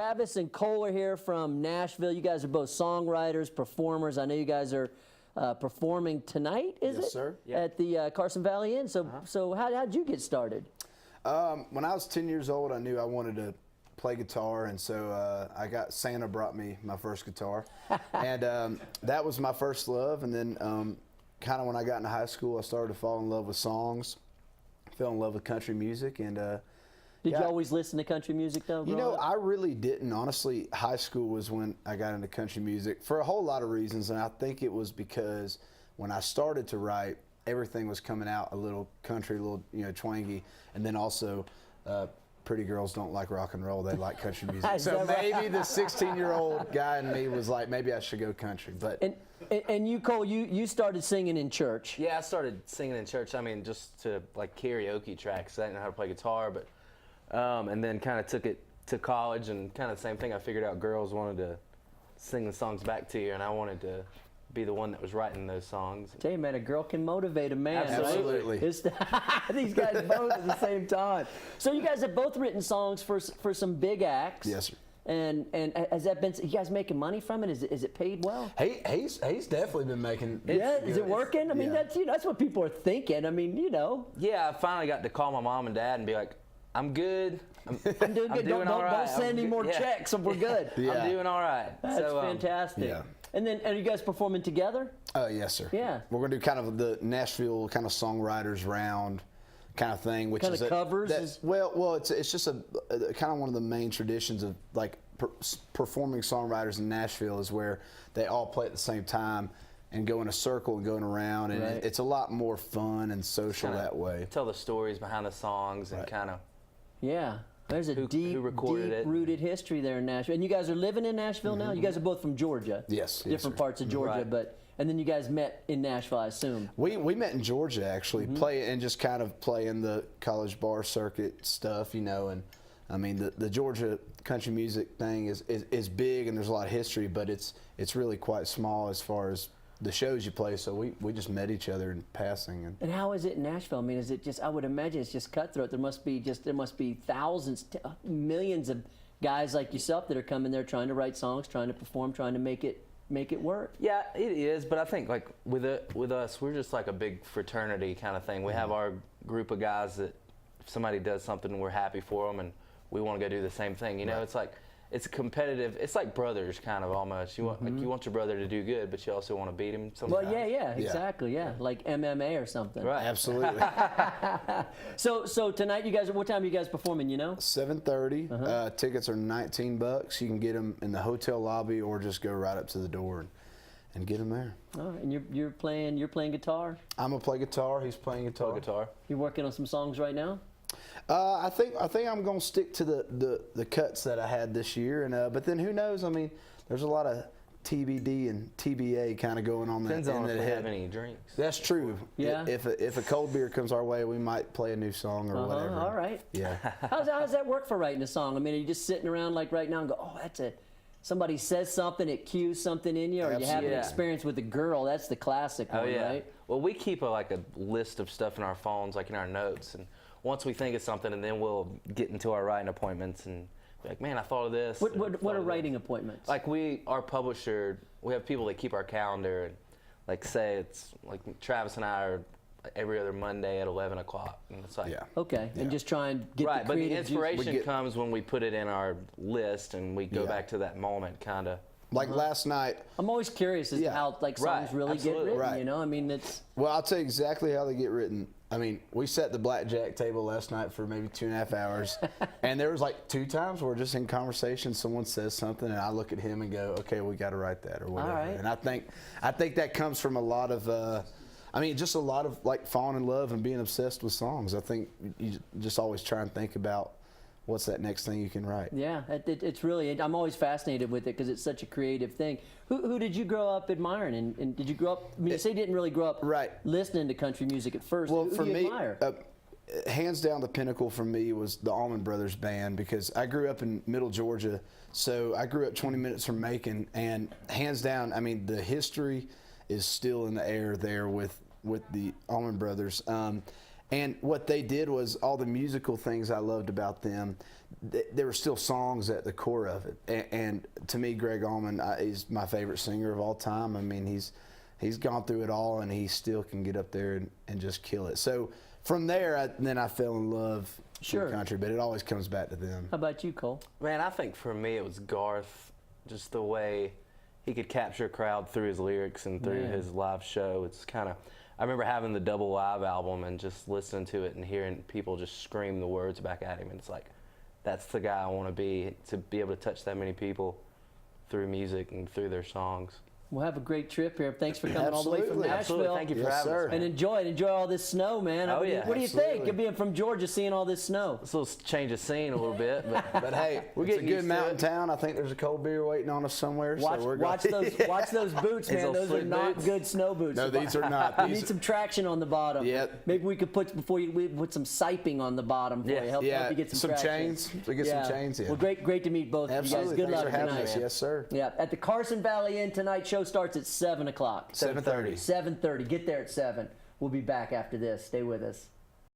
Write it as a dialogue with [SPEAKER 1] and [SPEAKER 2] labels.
[SPEAKER 1] Travis and Cole are here from Nashville. You guys are both songwriters, performers. I know you guys are performing tonight, is it?
[SPEAKER 2] Yes, sir.
[SPEAKER 1] At the Carson Valley Inn. So how'd you get started?
[SPEAKER 2] When I was 10 years old, I knew I wanted to play guitar, and so Santa brought me my first guitar, and that was my first love. And then kind of when I got into high school, I started to fall in love with songs, fell in love with country music, and
[SPEAKER 1] Did you always listen to country music though?
[SPEAKER 2] You know, I really didn't. Honestly, high school was when I got into country music for a whole lot of reasons, and I think it was because when I started to write, everything was coming out a little country, a little twangy, and then also pretty girls don't like rock and roll; they like country music. So maybe the 16-year-old guy in me was like, maybe I should go country. But
[SPEAKER 1] and you, Cole, you started singing in church.
[SPEAKER 3] Yeah, I started singing in church. I mean, just to like karaoke tracks. I didn't know how to play guitar, but and then kind of took it to college, and kind of the same thing. I figured out girls wanted to sing the songs back to you, and I wanted to be the one that was writing those songs.
[SPEAKER 1] Tell you, man, a girl can motivate a man.
[SPEAKER 2] Absolutely.
[SPEAKER 1] Right? These guys both at the same time. So you guys have both written songs for some big acts.
[SPEAKER 2] Yes, sir.
[SPEAKER 1] And has that been? You guys making money from it? Is it paid well?
[SPEAKER 2] He's definitely been making.
[SPEAKER 1] Yeah, is it working? I mean, that's what people are thinking. I mean,
[SPEAKER 3] Yeah, I finally got to call my mom and dad and be like, I'm good. I'm doing good.
[SPEAKER 1] Don't send any more checks if we're good.
[SPEAKER 3] I'm doing all right.
[SPEAKER 1] That's fantastic.
[SPEAKER 2] Yeah.
[SPEAKER 1] And then, are you guys performing together?
[SPEAKER 2] Yes, sir.
[SPEAKER 1] Yeah.
[SPEAKER 2] We're going to do kind of the Nashville kind of songwriters round kind of thing, which
[SPEAKER 1] kind
[SPEAKER 2] is
[SPEAKER 1] of covers.
[SPEAKER 2] Well, it's just a kind of one of the main traditions of like performing songwriters in Nashville is where they all play at the same time and go in a circle and going around, and
[SPEAKER 1] right.
[SPEAKER 2] it's a lot more fun and social
[SPEAKER 3] kinda
[SPEAKER 2] that way.
[SPEAKER 3] Tell the stories behind the songs and kind of.
[SPEAKER 1] Yeah. There's a
[SPEAKER 3] who
[SPEAKER 1] deep-rooted history there in Nashville. And you guys are living in Nashville now? You guys are both from Georgia.
[SPEAKER 2] Yes.
[SPEAKER 1] Different parts of Georgia,
[SPEAKER 3] right.
[SPEAKER 1] and then you guys met in Nashville, I assume.
[SPEAKER 2] We met in Georgia, actually, and just kind of playing the college bar circuit stuff, and I mean, the Georgia country music thing is big, and there's a lot of history, but it's really quite small as far as the shows you play, so we just met each other in passing.
[SPEAKER 1] And how is it in Nashville? I mean, is it just? I would imagine it's just cutthroat. There must be thousands, millions of guys like yourself that are coming there trying to write songs, trying to perform, trying to make it work.
[SPEAKER 3] Yeah, it is. But I think like with us, we're just like a big fraternity kind of thing. We have our group of guys that if somebody does something, we're happy for them, and we want to go do the same thing. Right. It's like. It's competitive. It's like brothers, kind of almost. You want you want your brother to do good, but you also want to beat him sometimes.
[SPEAKER 1] Well, yeah, exactly, yeah, like MMA or something.
[SPEAKER 3] Right,
[SPEAKER 2] absolutely.
[SPEAKER 1] So tonight, you guys, what time are you guys performing?
[SPEAKER 2] 7:30. Tickets are $19. You can get them in the hotel lobby, or just go right up to the door and get them there.
[SPEAKER 1] All right, and you're playing guitar.
[SPEAKER 2] I'm gonna play guitar. He's playing guitar.
[SPEAKER 1] You're working on some songs right now.
[SPEAKER 2] I think I'm gonna stick to the cuts that I had this year, and but then who knows? I mean, there's a lot of TBD and TBA kind of going on.
[SPEAKER 3] Depends on if we have any drinks.
[SPEAKER 2] That's true.
[SPEAKER 1] Yeah.
[SPEAKER 2] If a cold beer comes our way, we might play a new song or whatever.
[SPEAKER 1] All right.
[SPEAKER 2] Yeah.
[SPEAKER 1] How does that work for writing a song? I mean, are you just sitting around like right now and go, oh, that's it. Somebody says something, it cues something in you, or you have an experience with a girl. That's the classic one, right?
[SPEAKER 3] Well, we keep a list of stuff in our phones, like in our notes, and once we think of something, and then we'll get into our writing appointments and be like, man, I thought of this.
[SPEAKER 1] What are writing appointments?
[SPEAKER 3] Like our publisher, we have people that keep our calendar, and like say it's like Travis and I are every other Monday at 11 o'clock. And it's like,
[SPEAKER 1] okay, and just try and get
[SPEAKER 3] right,
[SPEAKER 1] the
[SPEAKER 3] but the
[SPEAKER 1] creative
[SPEAKER 3] inspiration comes when we put it in our list and we go back to that moment, kind of.
[SPEAKER 2] Like last night.
[SPEAKER 1] I'm always curious as to how songs really get written.
[SPEAKER 2] Right.
[SPEAKER 1] I mean, it's.
[SPEAKER 2] Well, I'll tell you exactly how they get written. I mean, we sat the blackjack table last night for maybe 2.5 hours, and there was like 2 times where just in conversation, someone says something, and I look at him and go, "Okay, we got to write that or whatever."
[SPEAKER 1] All right.
[SPEAKER 2] And I think that comes from a lot of, just a lot of like falling in love and being obsessed with songs. I think you just always try and think about what's that next thing you can write.
[SPEAKER 1] Yeah, it's really. I'm always fascinated with it because it's such a creative thing. Who did you grow up admiring? And did you grow up? I mean, you say you didn't really grow up listening to country music at first.
[SPEAKER 2] Well,
[SPEAKER 1] who
[SPEAKER 2] for
[SPEAKER 1] do you
[SPEAKER 2] me,
[SPEAKER 1] admire?
[SPEAKER 2] hands down, the pinnacle for me was the Allman Brothers Band, because I grew up in Middle Georgia, so I grew up 20 minutes from Macon, and hands down, I mean, the history is still in the air there with the Allman Brothers. And what they did was all the musical things I loved about them. There were still songs at the core of it. And to me, Greg Allman is my favorite singer of all time. I mean, he's gone through it all, and he still can get up there and just kill it. So from there, then I fell in love with country, but it always comes back to them.
[SPEAKER 1] How about you, Cole?
[SPEAKER 3] Man, I think for me it was Garth, just the way he could capture a crowd through his lyrics and through his live show. It's kind of, I remember having the double live album and just listening to it and hearing people just scream the words back at him. And it's like, that's the guy I want to be able to touch that many people through music and through their songs.
[SPEAKER 1] We'll have a great trip here. Thanks for coming all the way from Nashville.
[SPEAKER 3] Absolutely. Thank you for having us.
[SPEAKER 1] And enjoy all this snow, man.
[SPEAKER 3] Oh, yeah.
[SPEAKER 1] What do you think of being from Georgia, seeing all this snow?
[SPEAKER 3] It's a little change of scene a little bit,
[SPEAKER 2] but hey,
[SPEAKER 3] we're
[SPEAKER 2] it's a
[SPEAKER 3] getting
[SPEAKER 2] good
[SPEAKER 3] used to
[SPEAKER 2] mountain
[SPEAKER 3] it.
[SPEAKER 2] town. I think there's a cold beer waiting on us somewhere.
[SPEAKER 1] Watch those boots, man. Those are not
[SPEAKER 3] boots?
[SPEAKER 1] good snow boots.
[SPEAKER 2] No, these are not.
[SPEAKER 1] You need some traction on the bottom.
[SPEAKER 2] Yep.
[SPEAKER 1] Maybe we could put some siping on the bottom for you. Help you get some traction.
[SPEAKER 2] Chains. We get some chains in.
[SPEAKER 1] Well, great to meet both of you guys.
[SPEAKER 2] Absolutely.
[SPEAKER 1] Good
[SPEAKER 2] Thanks
[SPEAKER 1] luck
[SPEAKER 2] for having
[SPEAKER 1] tonight.
[SPEAKER 2] us. Yes, sir.
[SPEAKER 1] Yeah, at the Carson Valley Inn tonight. Show starts at 7 o'clock.
[SPEAKER 2] 7:30.
[SPEAKER 1] 7:30. Get there at 7. We'll be back after this. Stay with us.